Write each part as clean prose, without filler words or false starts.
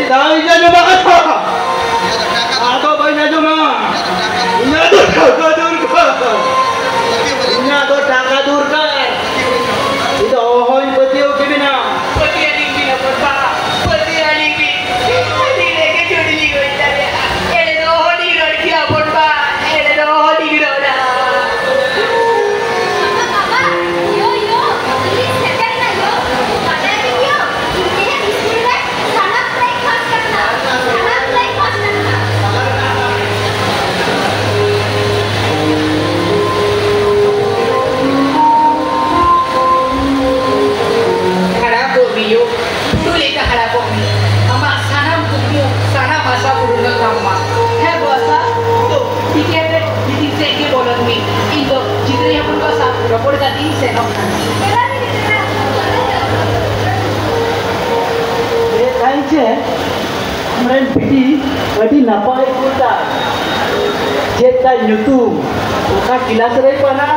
tahu cuma apa? Atau banyak cuma? Ini tu Dhaka Durga. Ini tu Dhaka Durga. Itu orang peti oke bina. Peti aling bina papa. Peti aling bi. Peti leke chodi li goi tare. Ele no hodi rod kiya papa. Ele no hodi rod. Kemudian bidi, badi napai kuda, jeta nyutum, uka kilas repana.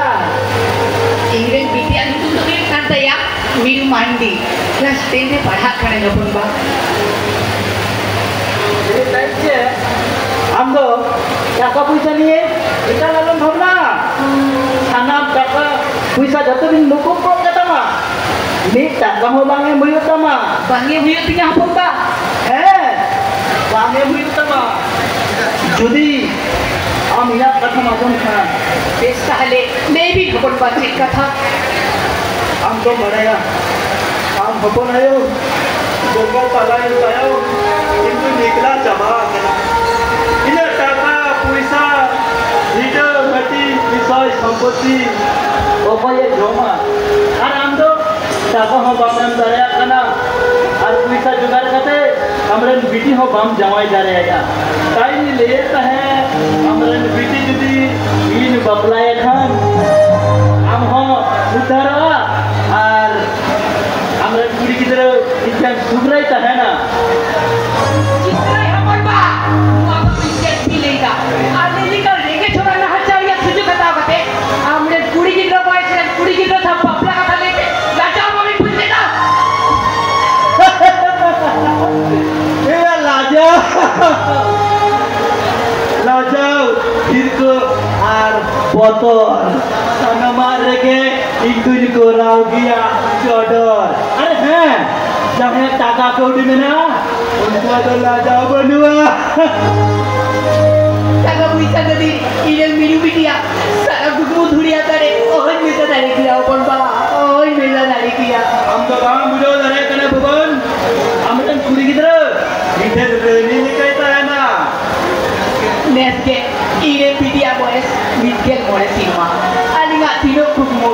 Ingren bidi anu tu tu kan saya miru mandi, kelas 10 में पढ़ा करने अपन बा. Jadi tadi, amdo, jaka puisa ni, kita lalu bhagna, sanam jaka puisa jatuh di lukuk kok kata mah. Ini tak kamu bangnya melihat sama, bangnya melihat tinggal apa ba? bangnya melihat sama. Jadi, am ingat kata macam kan. Besta hale, maybe अपन बातचीत कथा. Am तो बढ़ाया, am अपन आयो, जंगल पलाय आयो, इनको निकला जमा करना. इन्हें टाका, पैसा, लीडर, मटी, विषय, संपत्ति, apa ye joma. Kan am तो टाका हो बामन दरिया करना, और पैसा जुगाड़ करते, हमरे बीटी हो बाम जमाई जा रहे हैं. टाइम लेता है, हमरे बीटी जुदी इन बबलाए खान, हम हो उतारा, और हमरे पूरी की तरह इतना सुगराई तो है ना. चित्रा अपन बा, वहाँ तो पिक्चर भी लेगा. आने निकल लेके छोड़ा ना हट जाओ या सुजू कथा बते. हमरे पूरी की तरह बॉयज ने पूरी की तरह सब पपला कथा लेके लाचाओ मम्मी पूछ लेना. ये लाजाओ फिर को आर बोतल सनमार के इंदुन को राव गया चौडर. अरे हैं जब है टाका कौड़ी में ना उनको तो लाजाओ बनुआ. टाका पैसा कदी इधर मिलू बिटिया सारा गुगमु धुरिया करे ओहन मिलता दारी किया अपन बा ओहन मिलता दारी किया. हम तो काम बुझो दरे कने भवन हम तो पूरी की तरह इधर रेनी निकलता है ना. नेस के इरे बिटिया बॉयज मिलके मोड़े सिनेमा आलिंगा तीनों गुगमु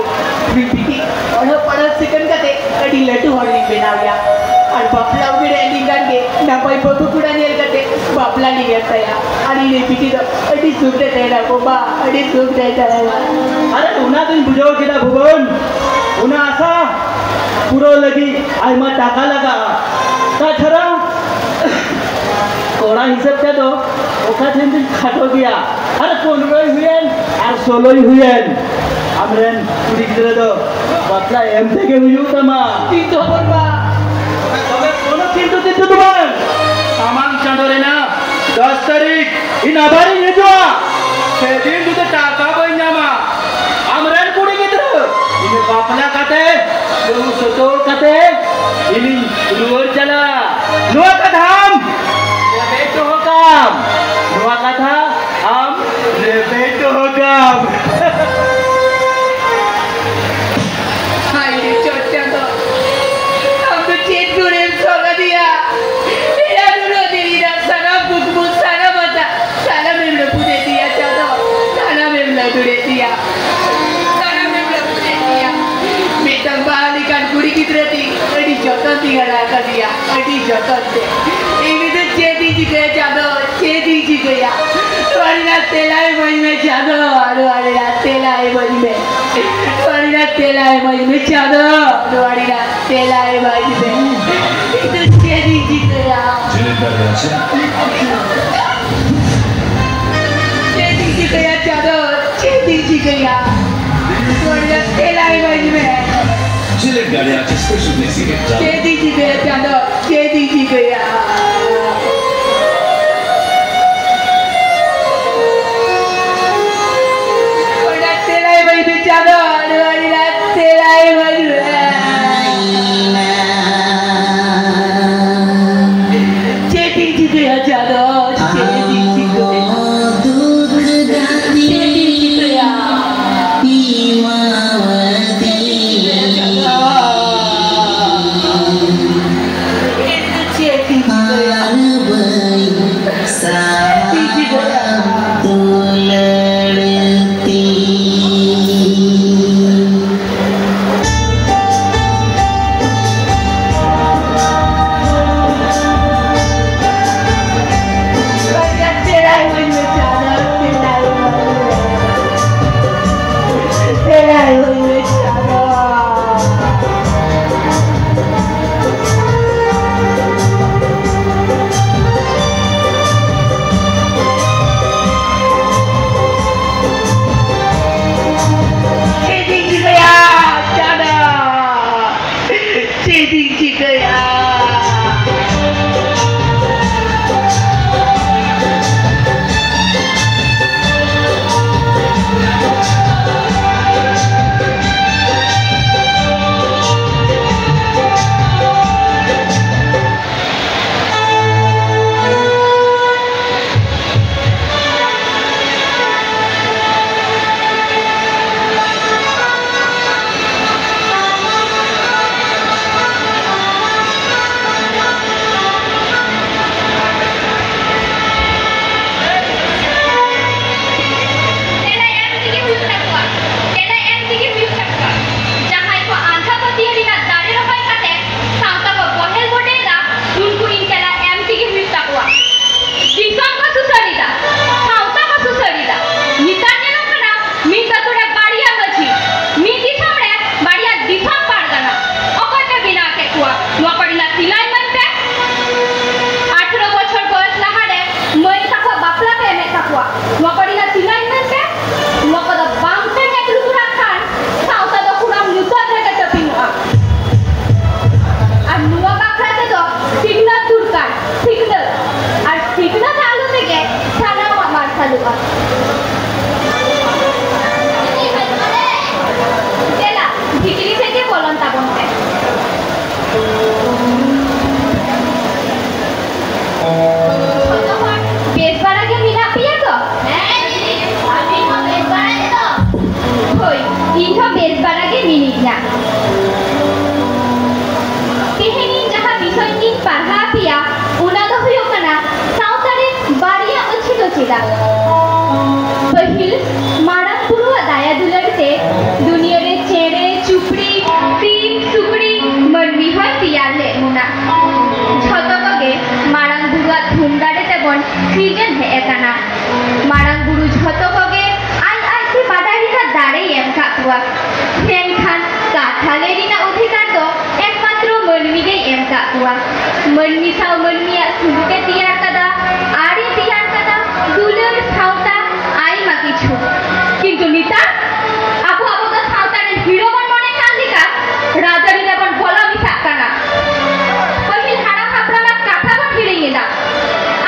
बिटी और पढ़ा सेकंड कते अडी लड्डू होने बनाया और बापला भी रेलिंग करके ना कोई फोटो कुड़ा नेल करते बापला नहीं करता या अडी रे बिटी तो अडी सुख देता है ना बाबा अडी सुख देता है. अरे उना दिन बुझो किदा भवन उना आशा पूरा लगी आज मैं टाका लगा का ठरा कोड़ा हिसाब से तो ओका दिन खाटो गया. अरे 15 हुएन और 16 हुएन हमरेन पूरी किधर तो बतला एम से के हुई तमा तीन तो बरबा तबे कोनो तीन तो तुम्हारे सामान चंदोरे ना 10 तारीख इन आबारी ने जो से दिन तो टाका बन जामा हमरेन पूरी किधर इने बापला काटे जो सतो काटे इनी लुवर चला लुवर का धाम ये बेटो हो काम लुवर का था हम ये बेटो हो काम. हाय रे चोटा तो हम तो चेत गुरे सोगा दिया तेरा गुरु तेरी ना सारा बुकबु सारा बता सारा मेरे पूरे दिया चादो सारा मेरे पूरे दिया सारा मेरे पूरे दिया बेटा बाली का गुरी की तरह थी अड़ी जोता दिया रहा दिया अड़ी जोता दे इन्हीं तो चेती जी गया चादो चेती जी गया वाली ना तेलाई मई में चादो वाली ना तेलाई मई में वाली ना तेलाई मई में चादो वाली ना तेलाई मई में इधर चेती जी गया चेती जी गया चादो चेती जी गया वाली ना तेलाई मई में Cilik Galia Express Music. चेती जी गया चादो चेती जी गया ᱤᱧᱟ तेहेनी जहाँ विषय की पढ़ा पिया उना दो हुयो कना साउतारे बारिया अच्छी तो चिदा पहिल मारक पुरुआ दाया दुलरते दुनिया रे चेड़े चुपड़ी टीम सुपड़ी मनमी होय तियार ले मुना झतकगे मारंग बुरुआ धुमदारे तेबन सीजन हे एकाना मारंग बुरु झतकगे आई आई से बादारी का दारे एम काकुआ मेनखान काठाले रिना अधिकार तो एकमात्र मनमी गे एम काकुआ मनमी साव मनमिया सुलुके तियार कदा आड़ी तियार कदा दुलर साउता आई मा किछु किंतु निता आपु आपु तो साउता रे हिरो बन मने कान लिका राजा रे बन बोला मिसा काना पहिल हाड़ा हापड़ा मा काठा बन हिड़े दा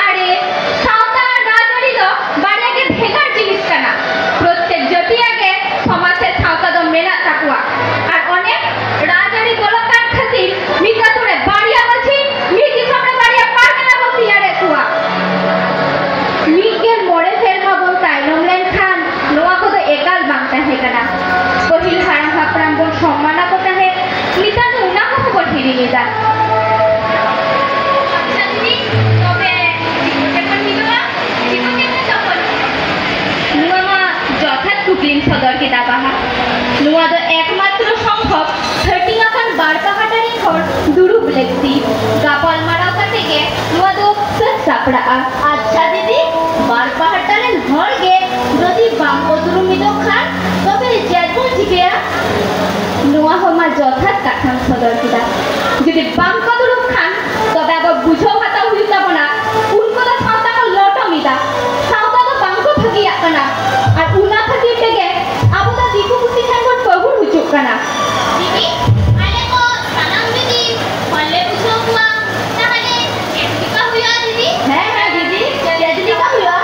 आरे साउता राजा रे दो बाड़े के भेगार जिनिस काना प्रत्येक जतिया के समाजे साउता दो मेला ताकुआ আর অনেক রাজারি গোলকার খাতির মিতা তোরে বাড়িয়া বলছি মিকি সামনে বাড়িয়া পারবে না বলছি আরে কুয়া মিকের মোড়ে ফের মাবন তাইলমলেন খান নোয়া কত একাল বাংতা হে কানা কহিল হারাম হাপরাম বল সম্মানা কতা হে মিতা তো উনা কত বঠিরি নিদা চাঁদনি তবে কেমন নিগলা জীবন কেমন তখন নুয়া মা যথাৎ কুকলিন সদর কিতাবাহা নুয়া দ একমাত্র সম্ভব 30 আকান বারপাহাটারি ঘর দুরুব লেক্সি গাপাল মারাকা থেকে নুয়া দ সাপড়া আচ্ছা দিদি বারপাহাটারের ঘর গে যদি বামপদরু মিদো খান তবে জেদুল জিবেয়া নুয়া হমা যথাৎ কাঠাম সদর কিতা যদি বামপদরু খান তবে আবার বুঝো হাতা হইতা বনা উনকো সাউতা কো লটো মিদা সাউতা তো বামকো ভাগিয়া কানা আর উনা খাতির থেকে আবুদা দিকু কুতি ঠাকুর প্রভুর হুচুক কানা দিদি আলে কো সালাম দিদি বললে বুঝো কুয়া তাহলে এদিকা হইয়া দিদি হ্যাঁ হ্যাঁ দিদি এদিকা হইয়া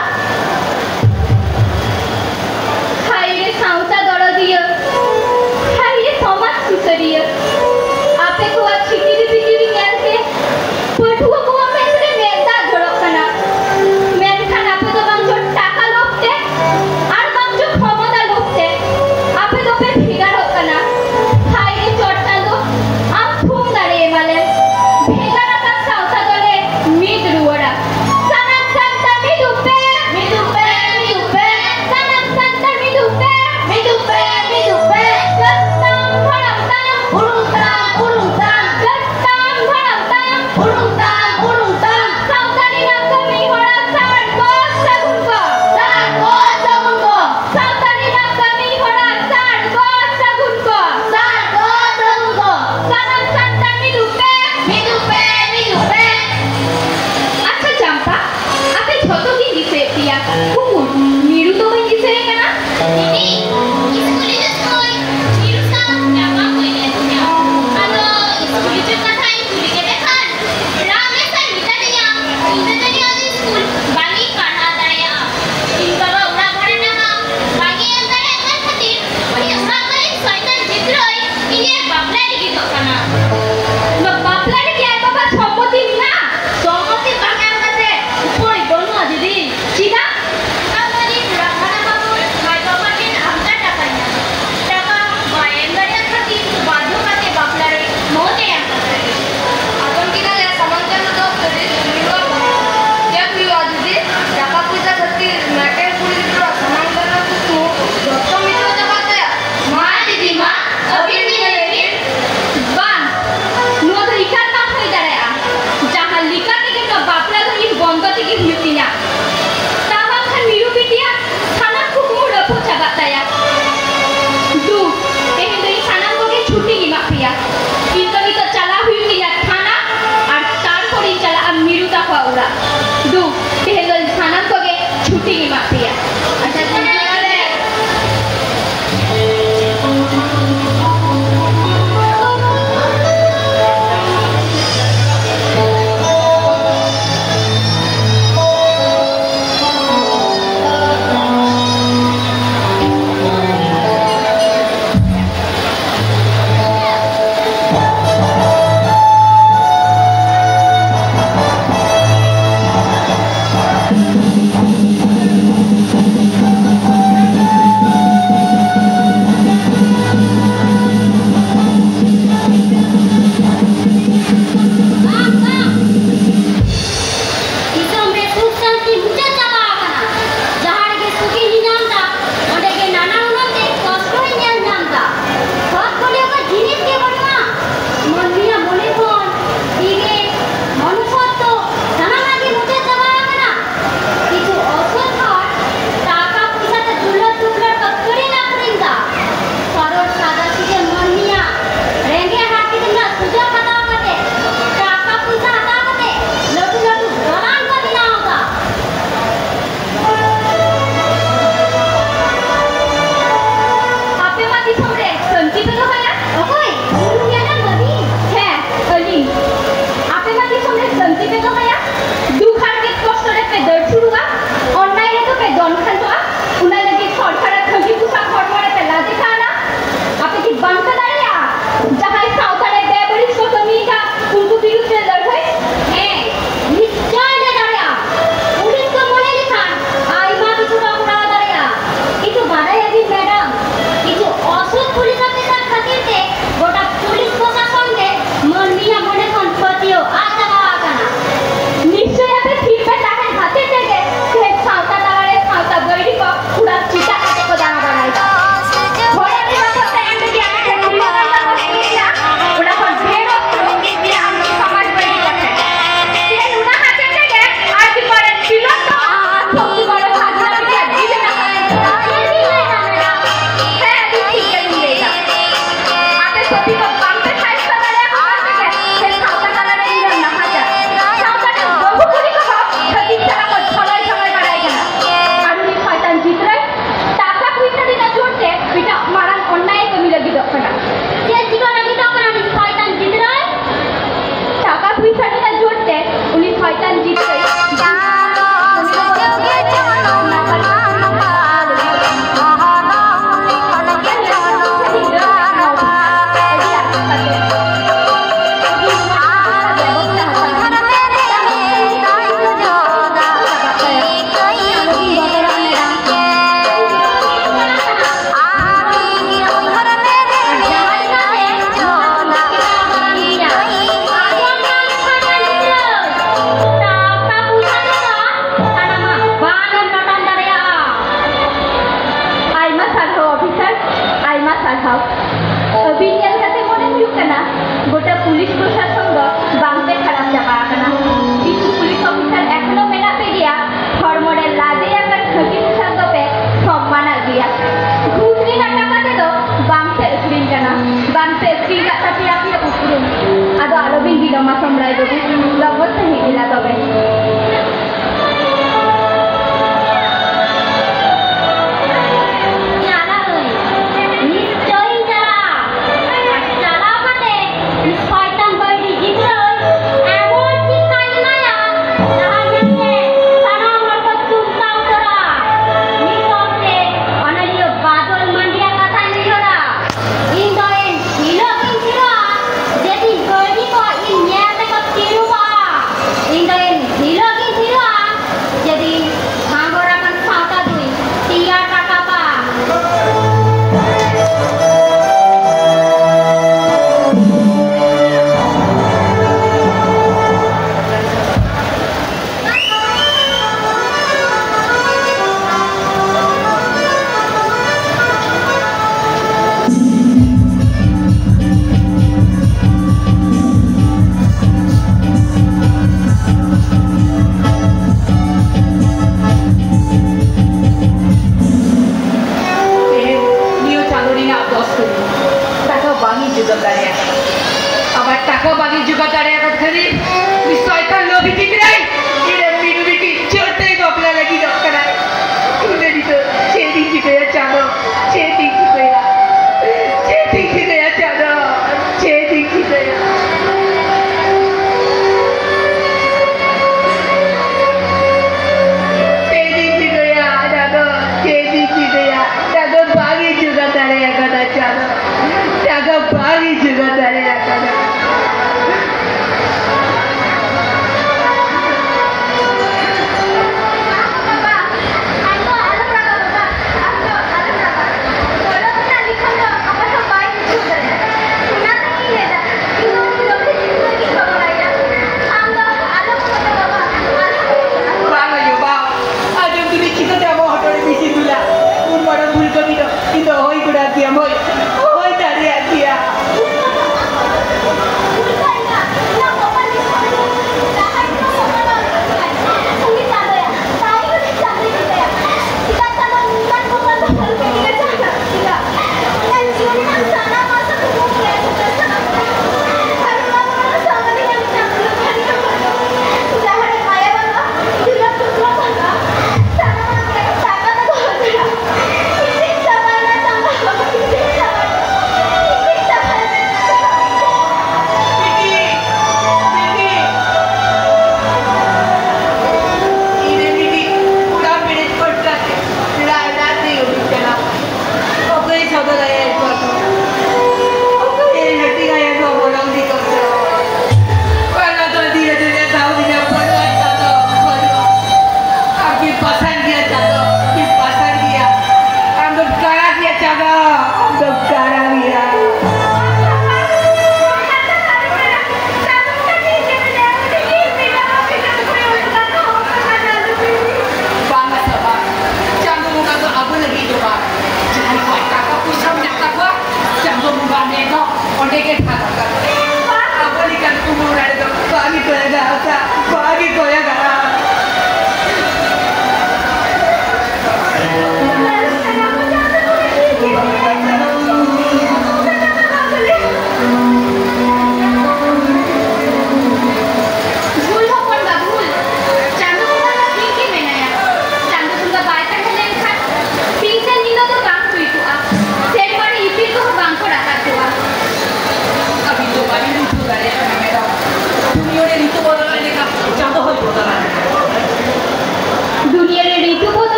হাইরে সাউতা দরদিয়া হাইরে সমাজ সুসরিয়া আপে কুয়া ছিটিরি পিটিরি নেলকে পঠুয়া কুয়া মেসরে নেতা ধরক কানা মেনখান আপে তো বাংজো টাকা লোকতে আর বাংজো ক্ষমতা লোকতে আপে তো পে ফিগার হোক কানা হাইরে চট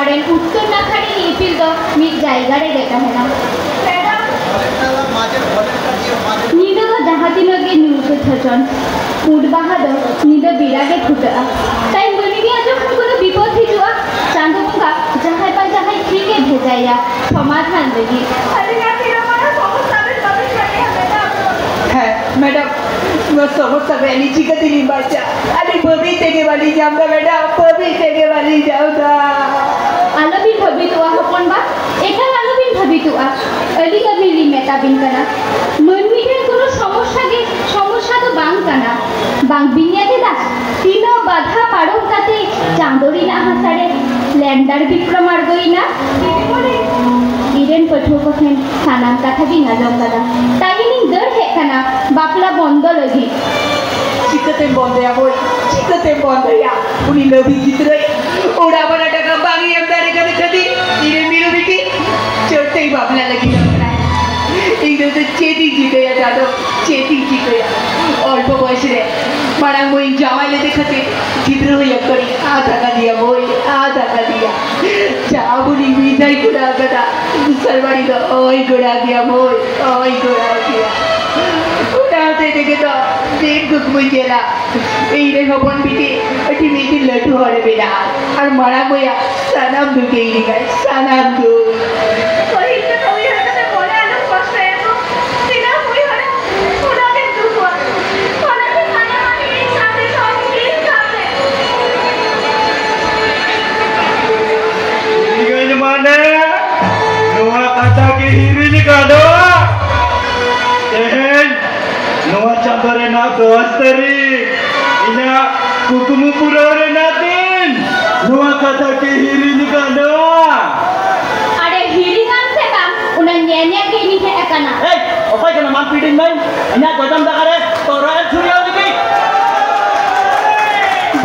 ᱨᱮᱱ ᱩᱛᱛᱚᱨ ᱱᱟᱠᱷᱟ ᱨᱮᱱ ᱤᱯᱤᱞ ᱫᱚ ᱢᱤᱫ ᱡᱟᱭᱜᱟ ᱨᱮᱜᱮ ᱛᱟᱦᱮᱱᱟ ᱧᱤᱫᱟᱹ ᱫᱚ ᱡᱟᱦᱟᱸ ᱛᱤᱱᱟᱹᱜ ᱜᱮ ᱧᱩᱛᱟᱹᱛ ᱦᱚᱪᱚᱱ ᱯᱩᱸᱰ ᱵᱟᱦᱟ ᱫᱚ ᱧᱤᱫᱟᱹ ᱵᱮᱲᱟ ᱜᱮ ᱯᱷᱩᱴᱟᱹᱜᱼᱟ তাই মনিবিয়া যখন কোনো বিপদ হিজুᱜᱼᱟ চাঁদো বঙ্গা জাহাঁই বা জাহাঁই ঠিকই ভেজাইয়া সমাধান লাগি হ্যাঁ ম্যাডাম সমস্যা ভ্যালি চিকাতে নি বাচ্চা আরে ববি থেকে বালি যাওগা ম্যাডাম ববি থেকে বালি যাওগা আলোবিন ভাবিতুয়া হপন বা এখানে আলোবিন ভাবিতুয়া আলি কাবিলি মেটাবিন কানা মনমিটের কোনো সমস্যা তো বাং কানা বাং বিনিয়াতে দাস তিনো বাধা পারম কাতে চাঁদরি না হাসারে ল্যান্ডার বিক্রম আরগইনা ইরেন পঠু কখেন সানাম কথা গি আজম কাদা তাইনিং দর হেক কানা বাপলা বন্ধ লাগি চিকাতে বন্ধয়া হই চিকাতে বন্ধয়া উনি লবি জিতরই ওরা বড় টাকা বাগি আমদারে কাছে খাদি ইরে মিরু বিটি চড়তেই বাপলা লাগি এইগুলো তো চেতি জিতয়া যাদো চেতি জিতয়া অল্প বয়সে মারা মই জামাইলে দেখাতে জিদ্র হইয়া করি আধা দিয়া বই আধা দিয়া যা বলি বিদায় গোড়া গদা সরবাড়ি তো ওই গোড়া দিয়া বই ওই গোড়া দিয়া উঠাতে দেখে তো দেখ দুঃখ বুঝেলা এই রে হবন বিটি ওটি মেয়েটি লটু হরে বেড়া আর মারা বইয়া সানাম দুকে এই গায় সানাম দু Candore na dostari, ina kukumu purore na din. Nuwa kata ke hiri ni kanda. Are hiri kan se bang, una nyenya ke ni he ekana. Hey, apa kena mampidin main? Ina godam da kare, toro el suri au diki.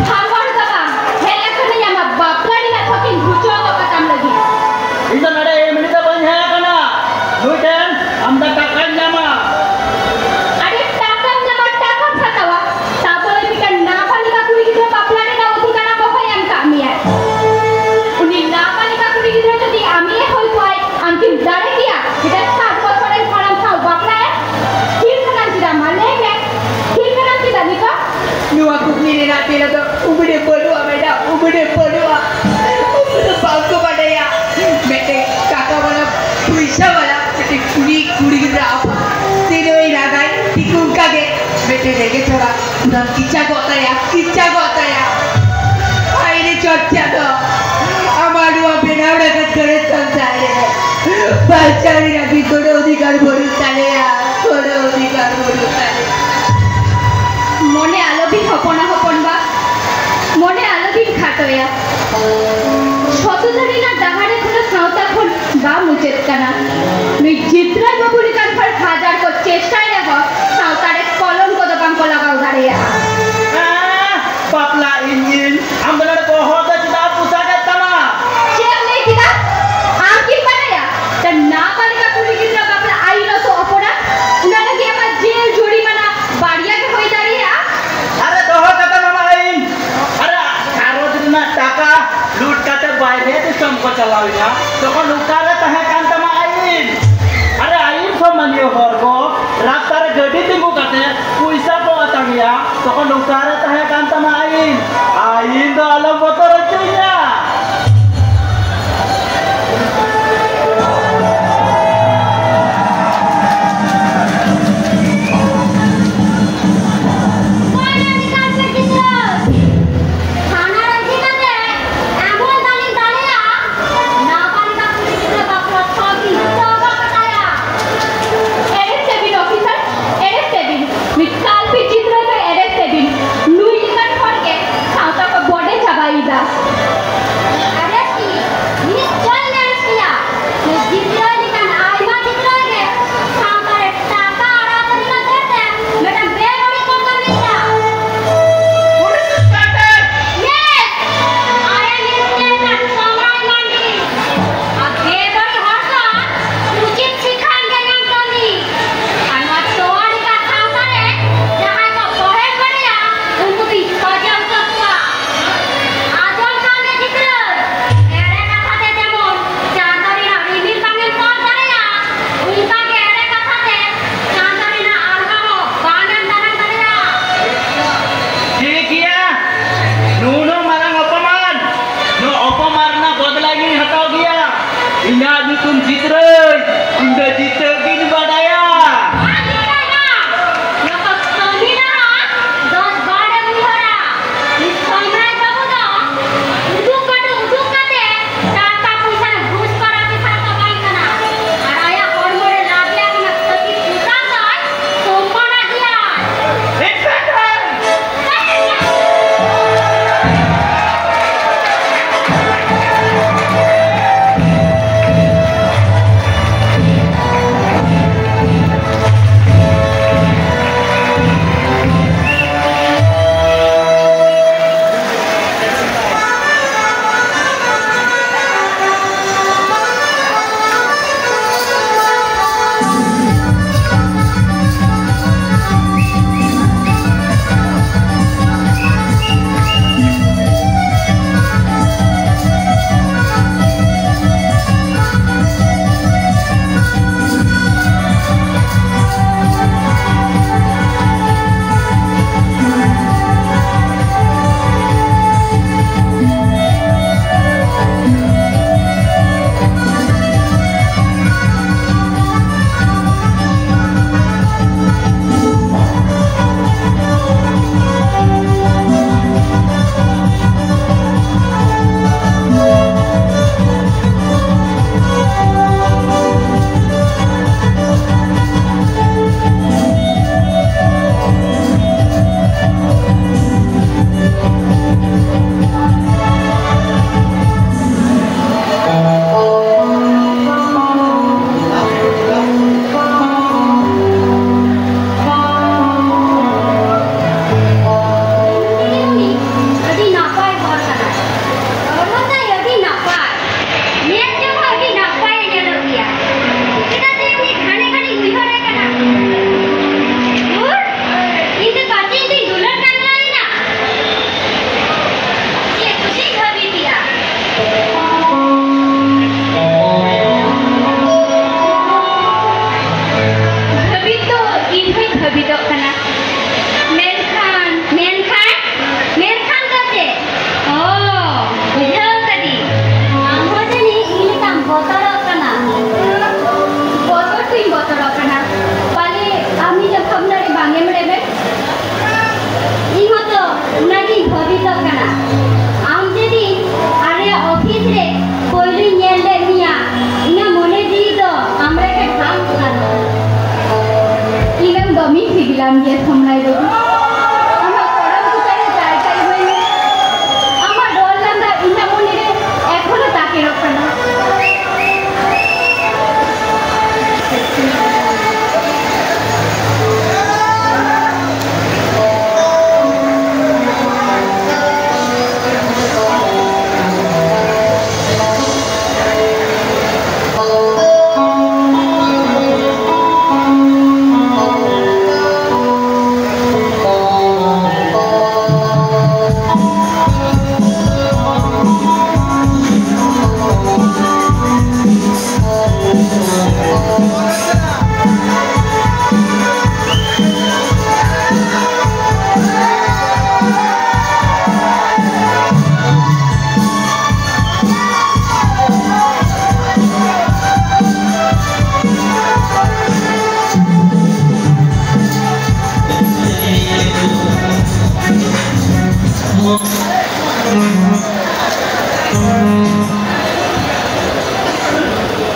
Bhagwan ka bang, he ekana yama bapla ni na thokin hucho ka patam lagi. Ina nade e minita ban he ekana. Nuiten, amda takan nama. Nuwa kukmini na tira to ubede podua beda ubede podua ubede palko badaya bete kaka wala puisa wala bete kuri ki apa tiro ei ragai tikung kage bete deke thoda udah kicha gota ya aire chorcha to amar nuwa benawda kat kare sansare balchari na ki kodo odhikar boru tale ya kodo odhikar boru tale মনে আলোবিন হপনা হপন বা মনে আলোবিন খাটয়া শতধারী না ডাহারে কোনো সাঁওতা খন বা মুচেত কানা নুই জিত্রাই বাবুরি কান ফর হাজার কো চেষ্টায় রেহ সাঁওতারে কলম কদবাঙ্ক লাগাও দাঁড়িয়া Papla ingin ambenar kohot kita pusaka tama. Check নেই কিনা আম কি পানায়া তা না বালিকা পুরি কিনা বাপলা আইনত অপরাধ উনারা কি আমার জেল জরিমানা বাড়িয়াকে হই দাঁড়িয়া Are doho kata mama lain. Are karo dina taka lut kata bayre tu samko chalawina. Tokon ukare tahe kan tama ain. Are ain samaniyo horgo rastare gadi tinggu kate puisa ko atangia. Tokon ukare tahe kan tama ain. Ain do alam motor aja. বিলাম দিয়ে থামলাই দেব আমার পড়া ভিতরে তাই তাই হইলে আমার ডর লাগা ইনা মনিরে এখনো তাকে রক্ষা না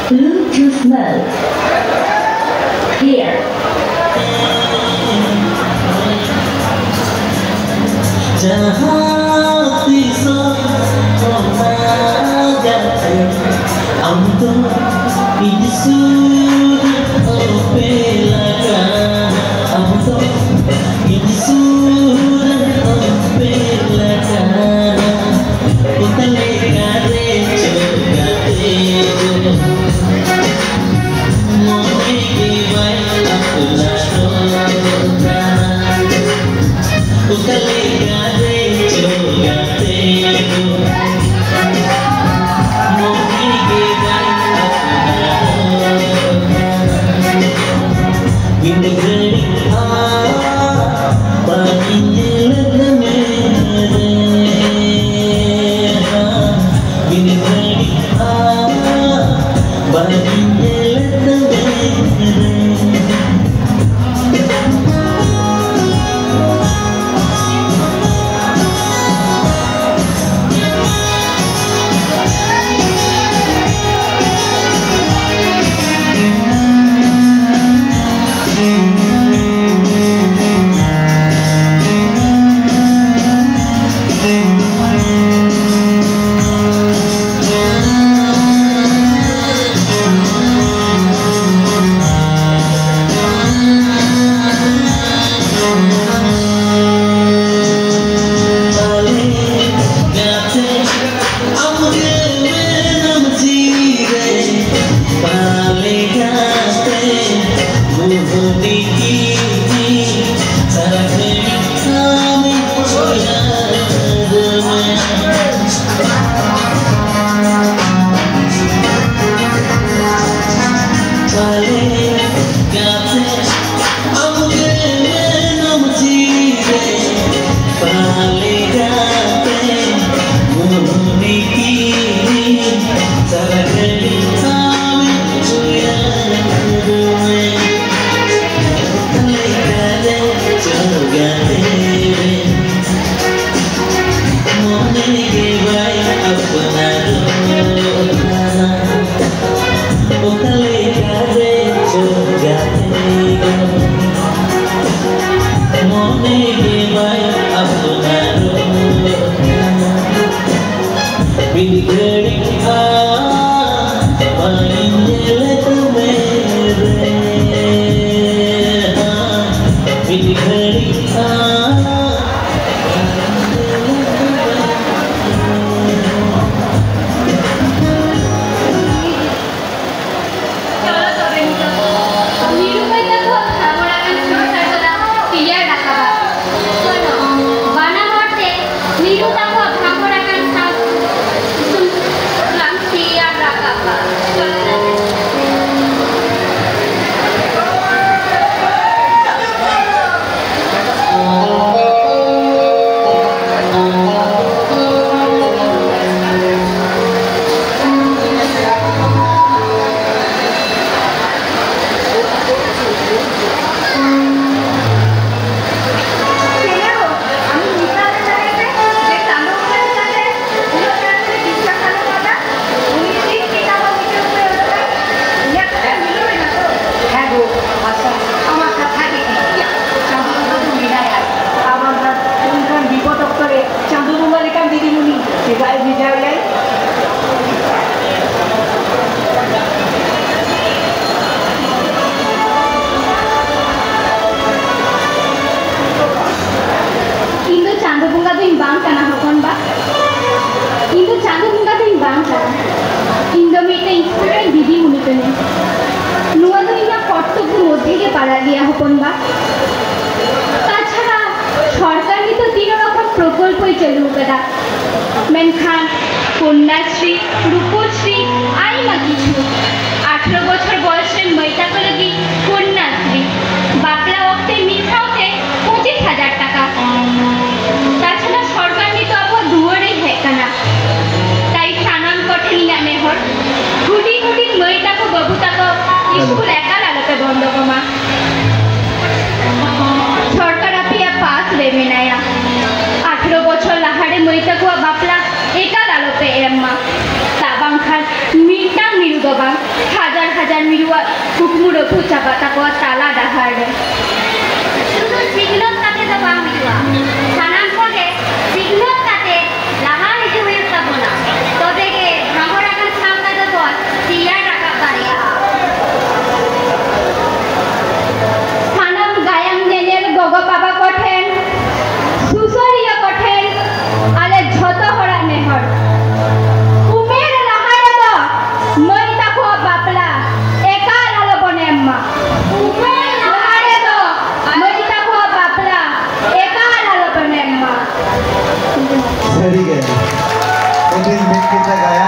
Bluetooth mode. Here. जहाँ तीसो जाते हम तो इंसूर पे लगा हम तो इंसूर पे लगा उतले गारे चुकाते मोने की वाई अपना रोता उतले गारे चुकाते मोने की वाई अपना रोता विंदगड़ी पानी जलद मेरे विंदगड़ी पानी जलद मेरे ᱠᱟᱹᱱᱟᱹᱧ ᱱᱚᱣᱟ ᱫᱚ ᱤᱧᱟᱹᱜ কর্তব্য মধ্যে ᱜᱮ ᱯᱟᱲᱟᱜ ᱜᱮᱭᱟ ᱦᱚᱯᱚᱱ ᱵᱟ তাছাড়া সরকার নিতো তিন রকম প্রকল্পই চালু করা মেনখান কন্যাশ্রী রূপশ্রী আইমা কিছু 18 বছর বয়সের মেয়েটাকে লাগি কন্যাশ্রী বাপলা ওক্তে মিঠাওতে 25,000 টাকা তাছাড়া সরকার নিতো আবো দুয়ারে হেকানা তাই সানাম কঠেনিয়া নেহর গুটি গুটি মেয়েটাকে বাবুটাকে স্কুল একা লাগাতে বন্ধ কমা সরকার আপিয়া পাস রেবে নায়া 18 বছর লাহারে মেয়েটাকে বাপলা একা লালতে এম্মা তাবাংখান মিটা মিরু দবাং হাজার হাজার মিরুয়া কুকমুড়ো পুচা পাতা কোয়া তালা ডাহারে শুধু সিগনত কাতে দবাং মিরুয়া সানাম কোগে সিগনত কাতে লাহা হিজু হয়ে তাবনা তবেগে রহরাগান সামনা দবল তিয়া টাকা পারিয়া সানাম গায়াম নেনের গগো বাবা কঠেন সুসরিয়া কঠেন আলে ঝত হরা নেহর উমের লাহারে দ মইতা কো বাপলা একা লালো বনে আম্মা উমের লাহারে দ মইতা কো বাপলা একা লালো বনে আম্মা सही गए। एक दिन मिल के गाया